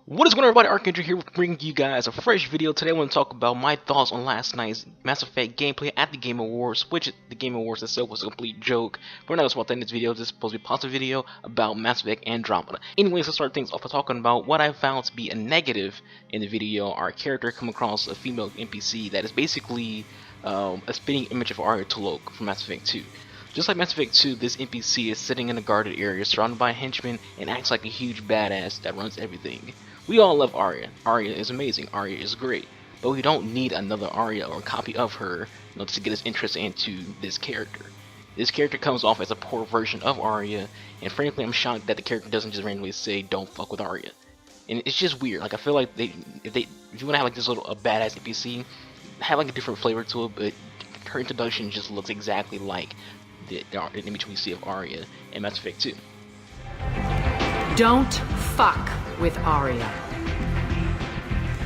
What is going on, everybody? Archangel here, bringing you guys a fresh video. Today I want to talk about my thoughts on last night's Mass Effect gameplay at the Game Awards, which the Game Awards itself was a complete joke. But we're not going to talk in this video. This is supposed to be a positive video about Mass Effect Andromeda. Anyways, let's start things off by talking about what I found to be a negative in the video. Our character come across a female NPC that is basically a spitting image of Arya Tolok from Mass Effect 2. Just like Mass Effect 2, this NPC is sitting in a guarded area surrounded by henchmen and acts like a huge badass that runs everything. We all love Arya. Arya is amazing. Arya is great. But we don't need another Arya or a copy of her to get us interested into this character. This character comes off as a poor version of Arya, and frankly I'm shocked that the character doesn't just randomly say don't fuck with Arya. And it's just weird. Like, I feel like if you want to have like this little badass NPC, have like a different flavor to it, but her introduction just looks exactly like the image we see of Arya in Mass Effect 2. Don't fuck with Arya.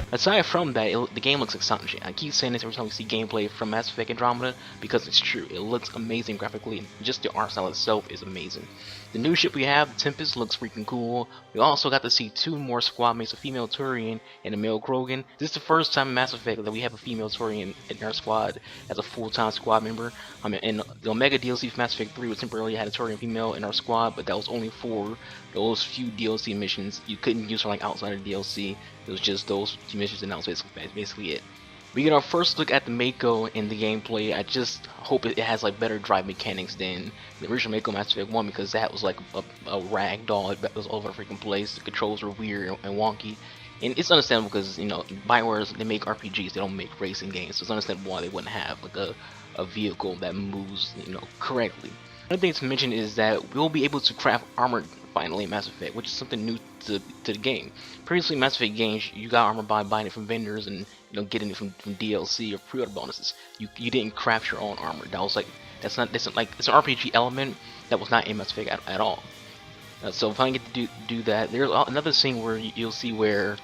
Aside from that, the game looks astonishing. I keep saying this every time we see gameplay from Mass Effect Andromeda because it's true. It looks amazing graphically. Just the art style itself is amazing. The new ship we have, Tempest, looks freaking cool. We also got to see two more squad mates, a female Turian and a male Krogan. This is the first time in Mass Effect that we have a female Turian in our squad as a full-time squad member. In the Omega DLC for Mass Effect 3, we temporarily had a Turian female in our squad, but that was only for those few DLC missions. You couldn't use her like outside of DLC. It was just those few missions, and that was basically it. We get our first look at the Mako in the gameplay. I just hope it has like better drive mechanics than the original Mako Mass Effect 1, because that was like a rag doll. It was all over the freaking place. The controls were weird and wonky. And it's understandable because, you know, Bioware's, they make RPGs, they don't make racing games. So it's understandable why they wouldn't have like a vehicle that moves, you know, correctly. Another thing to mention is that we'll be able to craft armor finally in Mass Effect, which is something new to the game. Previously in Mass Effect games, you got armor by buying it from vendors and, you know, getting it from DLC or pre-order bonuses. You didn't craft your own armor. That was like it's an RPG element that was not in Mass Effect at all. So if I get to do that, there's another scene where you'll see where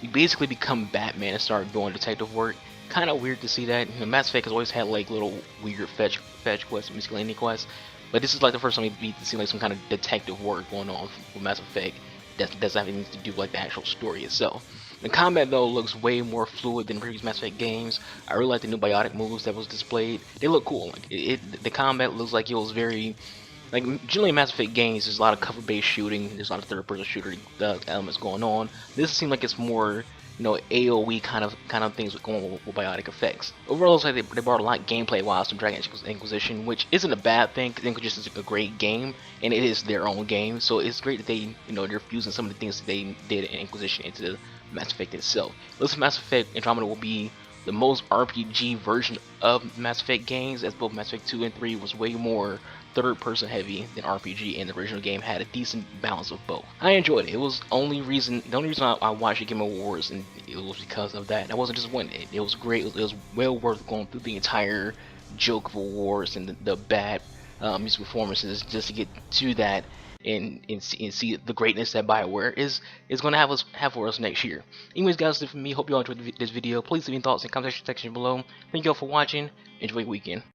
you basically become Batman and start doing detective work. Kind of weird to see that. You know, Mass Effect has always had like little weird fetch quests, miscellaneous quests, but this is like the first time we see like some kind of detective work going on with Mass Effect that doesn't have anything to do with like the actual story itself. The combat though looks way more fluid than previous Mass Effect games. I really like the new biotic moves that was displayed. They look cool. Like the combat looks like it was very, like, generally in Mass Effect games there's a lot of cover-based shooting, there's a lot of third-person shooter elements going on. This seems like it's more, you know, AoE kind of things going on with biotic effects. Overall, it looks like they brought a lot gameplay-wise from Dragon Age Inquisition, which isn't a bad thing, because Inquisition is a great game, and it is their own game, so it's great that they, you know, they're fusing some of the things that they did in Inquisition into the Mass Effect itself. Looks like Mass Effect Andromeda will be the most RPG version of Mass Effect games, as both Mass Effect 2 and 3 was way more third-person heavy than RPG, and the original game had a decent balance of both. I enjoyed it. It was the only reason I watched the Game Awards, and it was because of that. I wasn't disappointed. It was great. It was well worth going through the entire joke of awards and the bad music performances just to get to that and see the greatness that BioWare is going to have for us next year. Anyways, guys, that's it for me. Hope you all enjoyed this video. Please leave your thoughts in the comment section below. Thank you all for watching. Enjoy your weekend.